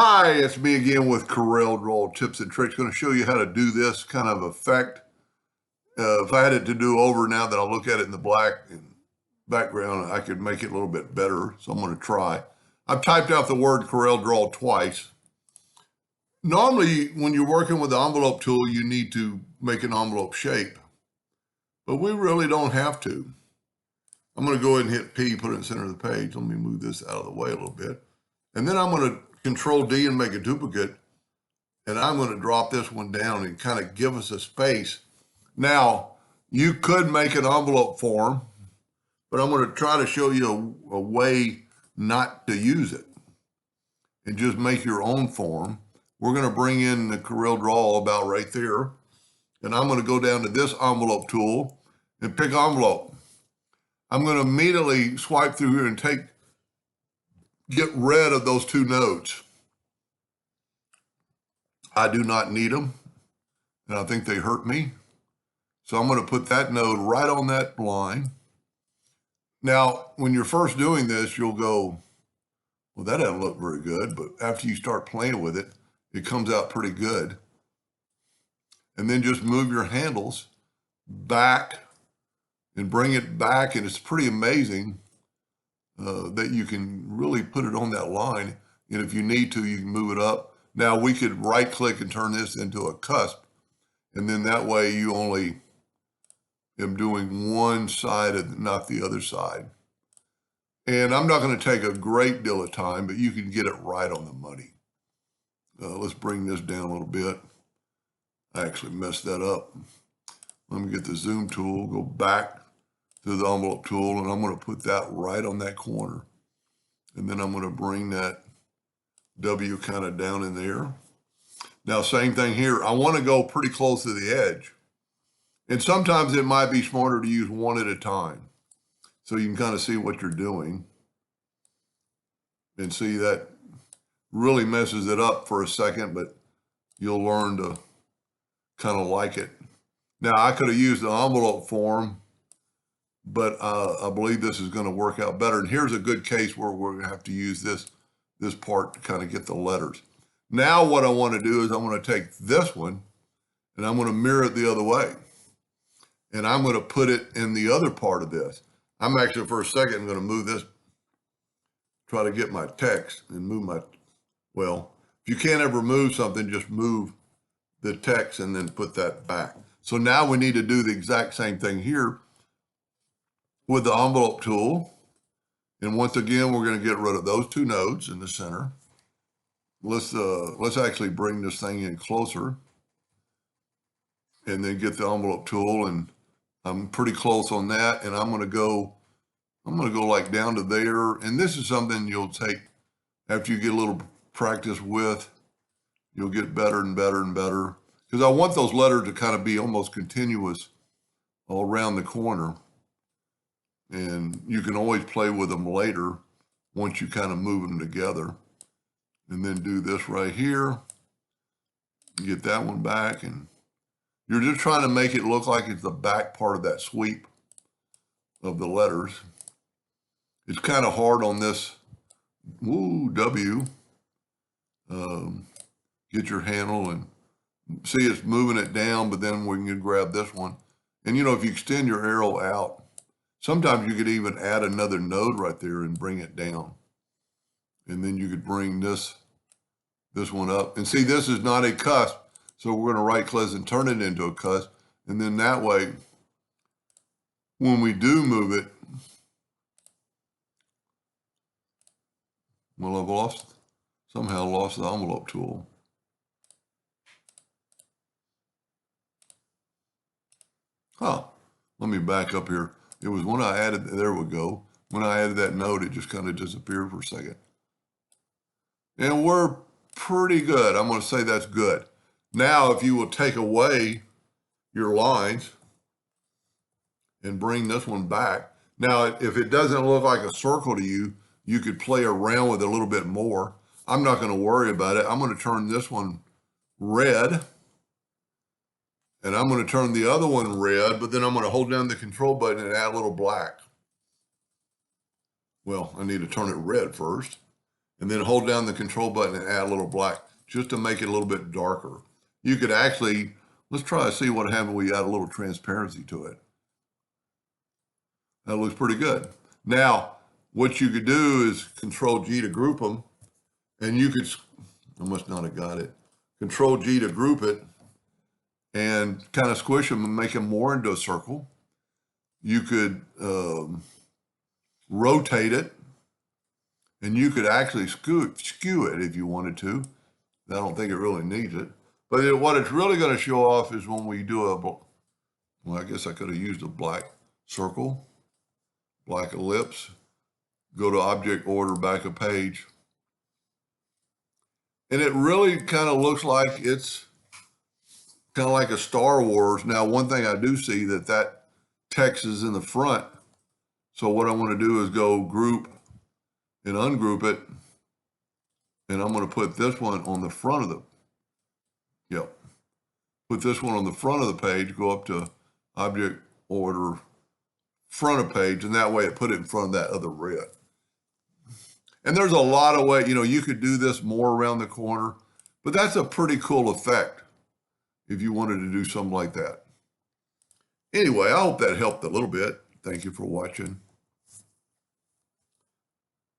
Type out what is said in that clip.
Hi, it's me again with Corel Draw Tips and Tricks. Going to show you how to do this kind of effect. If I had it to do over now that I look at it in the black and background, I could make it a little bit better. So I'm going to try. I've typed out the word Corel Draw twice. Normally, when you're working with the envelope tool, you need to make an envelope shape, but we really don't have to. I'm going to go ahead and hit P, put it in the center of the page. Let me move this out of the way a little bit. And then I'm going to Control D and make a duplicate. And I'm going to drop this one down and kind of give us a space. Now, you could make an envelope form, but I'm going to try to show you a way not to use it and just make your own form. We're going to bring in the Corel Draw about right there. And I'm going to go down to this envelope tool and pick envelope. I'm going to immediately swipe through here and get rid of those two nodes. I do not need them, and I think they hurt me. So I'm going to put that node right on that line. Now, when you're first doing this, you'll go, well, that doesn't look very good, but after you start playing with it, it comes out pretty good. And then just move your handles back and bring it back, and it's pretty amazing that you can really put it on that line. And if you need to, you can move it up. Now we could right click and turn this into a cusp. And then that way you only am doing one side and not the other side. And I'm not going to take a great deal of time, but you can get it right on the money. Let's bring this down a little bit. I actually messed that up. Let me get the zoom tool, go back to the envelope tool, and I'm going to put that right on that corner. And then I'm going to bring that W kind of down in there. Now, same thing here. I want to go pretty close to the edge. And sometimes it might be smarter to use one at a time, so you can kind of see what you're doing. And see, that really messes it up for a second, but you'll learn to kind of like it. Now, I could have used the envelope form, but I believe this is going to work out better. And here's a good case where we're going to have to use this part to kind of get the letters. Now what I want to do is I'm going to take this one and I'm going to mirror it the other way. And I'm going to put it in the other part of this. I'm actually, for a second, going to move this, try to get my text and move my, well, if you can't ever move something, just move the text and then put that back. So now we need to do the exact same thing here with the envelope tool. And once again, we're going to get rid of those two nodes in the center. Let's actually bring this thing in closer and then get the envelope tool. And I'm pretty close on that. And I'm going to go like down to there. And this is something you'll take after you get a little practice with. You'll get better and better and better. Because I want those letters to kind of be almost continuous all around the corner. And you can always play with them later once you kind of move them together. And then do this right here. Get that one back. And you're just trying to make it look like it's the back part of that sweep of the letters. It's kind of hard on this W. Get your handle and see it's moving it down, but then we can grab this one. And you know, if you extend your arrow out, sometimes you could even add another node right there and bring it down. And then you could bring this one up. And see, this is not a cusp. So we're going to right click and turn it into a cusp. And then that way, when we do move it, well, I've somehow lost the envelope tool. Huh, let me back up here. It was when I added, there we go. When I added that node, it just kind of disappeared for a second. And we're pretty good. I'm going to say that's good. Now, if you will take away your lines and bring this one back. Now, if it doesn't look like a circle to you, you could play around with it a little bit more. I'm not going to worry about it. I'm going to turn this one red. And I'm going to turn the other one red, but then I'm going to hold down the control button and add a little black. Well, I need to turn it red first. and then hold down the control button and add a little black just to make it a little bit darker. You could actually, let's try to see what happens when we add a little transparency to it. That looks pretty good. Now, what you could do is Control G to group them, and you could, I must not have got it, Control G to group it and kind of squish them and make them more into a circle. You could rotate it, and you could actually skew it if you wanted to. I don't think it really needs it. But what it's really going to show off is when we do well, I guess I could have used a black circle, black ellipse, go to Object Order, back a page. And it really kind of looks like it's kind of like a Star Wars. Now, one thing I do see that text is in the front. So what I want to do is go group and ungroup it. And I'm going to put this one on the front of put this one on the front of the page, go up to Object Order, front of page, and that way it put it in front of that other red. And there's a lot of ways, you could do this more around the corner, but that's a pretty cool effect if you wanted to do something like that. Anyway, I hope that helped a little bit. Thank you for watching.